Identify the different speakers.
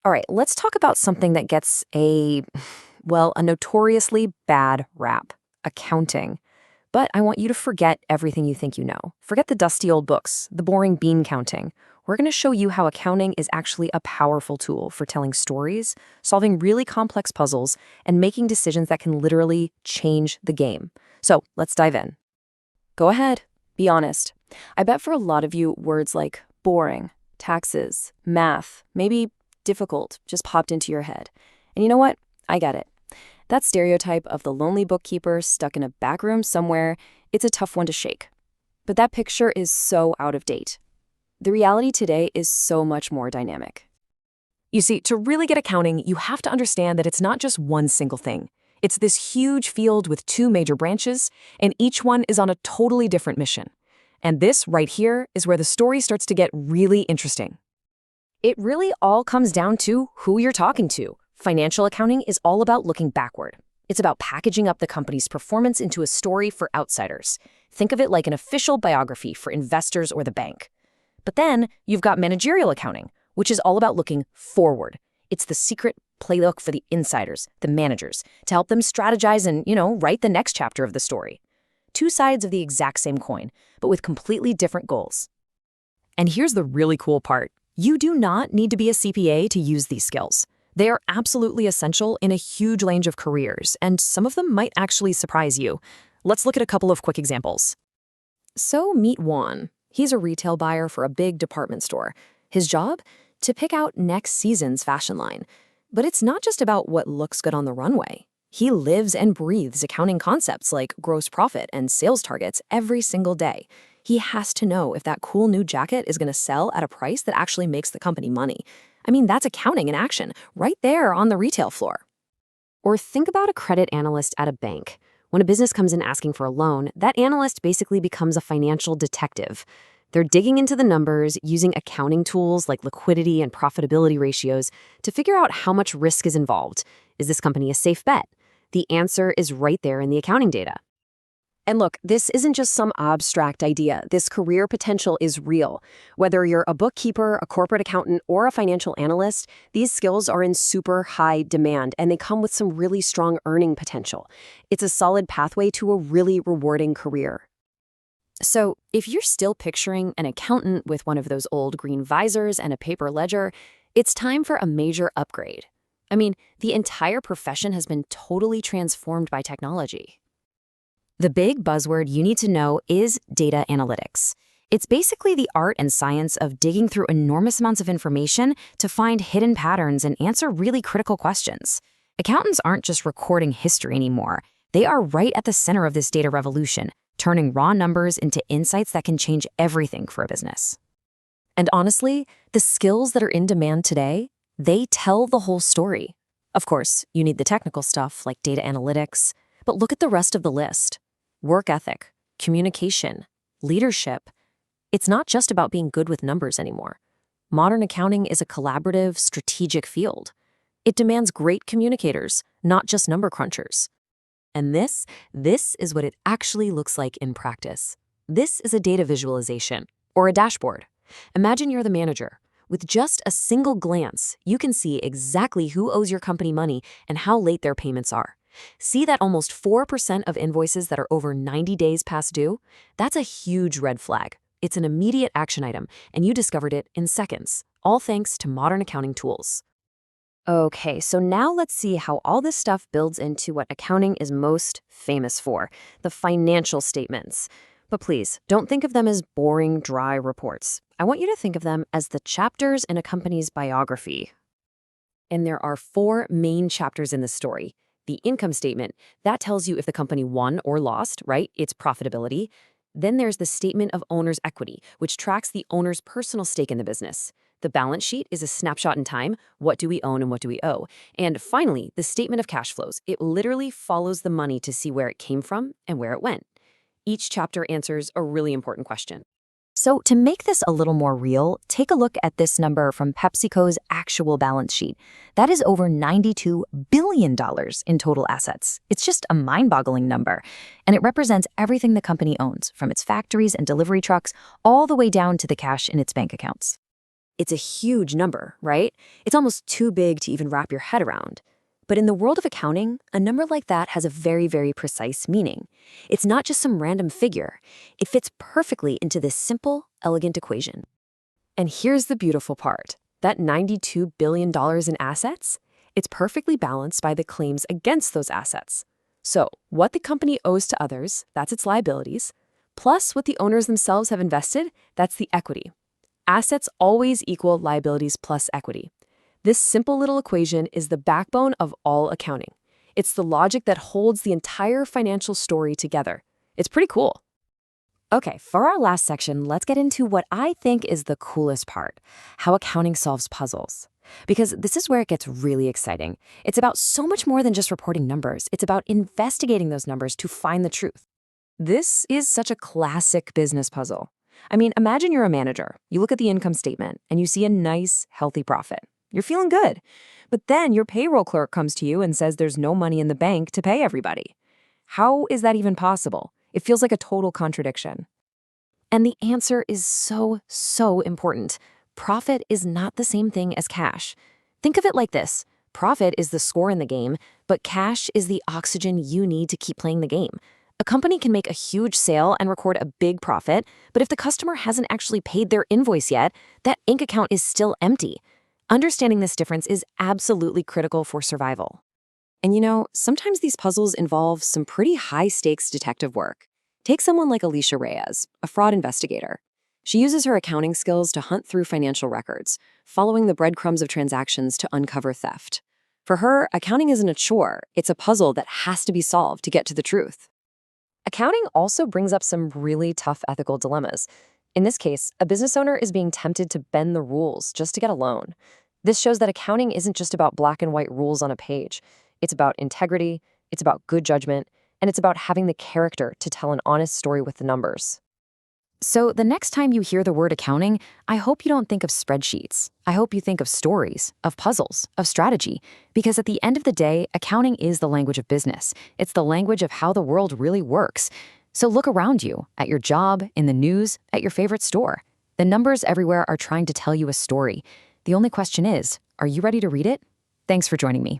Speaker 1: All right, let's talk about something that gets a notoriously bad rap: accounting. But I want you to forget everything you think you know. Forget the dusty old books, the boring bean counting. We're going to show you how accounting is actually a powerful tool for telling stories, solving really complex puzzles, and making decisions that can literally change the game. So let's dive in. Go ahead, be honest. I bet for a lot of you, words like boring, taxes, math, maybe difficult just popped into your head. And you know what? I get it. That stereotype of the lonely bookkeeper stuck in a back room somewhere, it's a tough one to shake. But that picture is so out of date. The reality today is so much more dynamic. You see, to really get accounting, you have to understand that it's not just one single thing. It's this huge field with two major branches, and each one is on a totally different mission. And this right here is where the story starts to get really interesting. It really all comes down to who you're talking to. Financial accounting is all about looking backward. It's about packaging up the company's performance into a story for outsiders. Think of it like an official biography for investors or the bank. But then you've got managerial accounting, which is all about looking forward. It's the secret playbook for the insiders, the managers, to help them strategize and, write the next chapter of the story. Two sides of the exact same coin, but with completely different goals. And here's the really cool part. You do not need to be a CPA to use these skills. They are absolutely essential in a huge range of careers, and some of them might actually surprise you. Let's look at a couple of quick examples. So meet Juan. He's a retail buyer for a big department store. His job? To pick out next season's fashion line. But it's not just about what looks good on the runway. He lives and breathes accounting concepts like gross profit and sales targets every single day. He has to know if that cool new jacket is going to sell at a price that actually makes the company money. I mean, that's accounting in action, right there on the retail floor. Or think about a credit analyst at a bank. When a business comes in asking for a loan, that analyst basically becomes a financial detective. They're digging into the numbers, using accounting tools like liquidity and profitability ratios to figure out how much risk is involved. Is this company a safe bet? The answer is right there in the accounting data. And look, this isn't just some abstract idea. This career potential is real. Whether you're a bookkeeper, a corporate accountant, or a financial analyst, these skills are in super high demand, and they come with some really strong earning potential. It's a solid pathway to a really rewarding career. So, if you're still picturing an accountant with one of those old green visors and a paper ledger, it's time for a major upgrade. I mean, the entire profession has been totally transformed by technology. The big buzzword you need to know is data analytics. It's basically the art and science of digging through enormous amounts of information to find hidden patterns and answer really critical questions. Accountants aren't just recording history anymore. They are right at the center of this data revolution, turning raw numbers into insights that can change everything for a business. And honestly, the skills that are in demand today, they tell the whole story. Of course, you need the technical stuff like data analytics, but look at the rest of the list. Work ethic, communication, leadership. It's not just about being good with numbers anymore. Modern accounting is a collaborative, strategic field. It demands great communicators, not just number crunchers. And this is what it actually looks like in practice. This is a data visualization, or a dashboard. Imagine you're the manager. With just a single glance, you can see exactly who owes your company money and how late their payments are. See that almost 4% of invoices that are over 90 days past due? That's a huge red flag. It's an immediate action item, and you discovered it in seconds, all thanks to modern accounting tools. Okay, so now let's see how all this stuff builds into what accounting is most famous for, the financial statements. But please, don't think of them as boring, dry reports. I want you to think of them as the chapters in a company's biography. And there are 4 main chapters in the story. The income statement, that tells you if the company won or lost, right? Its profitability. Then there's the statement of owner's equity, which tracks the owner's personal stake in the business. The balance sheet is a snapshot in time. What do we own and what do we owe? And finally, the statement of cash flows. It literally follows the money to see where it came from and where it went. Each chapter answers a really important question. So to make this a little more real, take a look at this number from PepsiCo's actual balance sheet. That is over $92 billion in total assets. It's just a mind-boggling number. And it represents everything the company owns, from its factories and delivery trucks all the way down to the cash in its bank accounts. It's a huge number, right? It's almost too big to even wrap your head around. But in the world of accounting, a number like that has a very, very precise meaning. It's not just some random figure. It fits perfectly into this simple, elegant equation. And here's the beautiful part. That $92 billion in assets, it's perfectly balanced by the claims against those assets. So, what the company owes to others, that's its liabilities, plus what the owners themselves have invested, that's the equity. Assets always equal liabilities plus equity. This simple little equation is the backbone of all accounting. It's the logic that holds the entire financial story together. It's pretty cool. Okay, for our last section, let's get into what I think is the coolest part, how accounting solves puzzles. Because this is where it gets really exciting. It's about so much more than just reporting numbers. It's about investigating those numbers to find the truth. This is such a classic business puzzle. I mean, imagine you're a manager. You look at the income statement and you see a nice, healthy profit. You're feeling good. But then your payroll clerk comes to you and says there's no money in the bank to pay everybody. How is that even possible? It feels like a total contradiction. And the answer is so important. Profit is not the same thing as cash. Think of it like this. Profit is the score in the game, but cash is the oxygen you need to keep playing the game. A company can make a huge sale and record a big profit, but if the customer hasn't actually paid their invoice yet, that Inc. account is still empty. Understanding this difference is absolutely critical for survival. And sometimes these puzzles involve some pretty high-stakes detective work. Take someone like Alicia Reyes, a fraud investigator. She uses her accounting skills to hunt through financial records, following the breadcrumbs of transactions to uncover theft. For her, accounting isn't a chore, it's a puzzle that has to be solved to get to the truth. Accounting also brings up some really tough ethical dilemmas. In this case, a business owner is being tempted to bend the rules just to get a loan. This shows that accounting isn't just about black and white rules on a page. It's about integrity, it's about good judgment, and it's about having the character to tell an honest story with the numbers. So the next time you hear the word accounting, I hope you don't think of spreadsheets. I hope you think of stories, of puzzles, of strategy, because at the end of the day, accounting is the language of business. It's the language of how the world really works. So look around you, at your job, in the news, at your favorite store. The numbers everywhere are trying to tell you a story. The only question is, are you ready to read it? Thanks for joining me.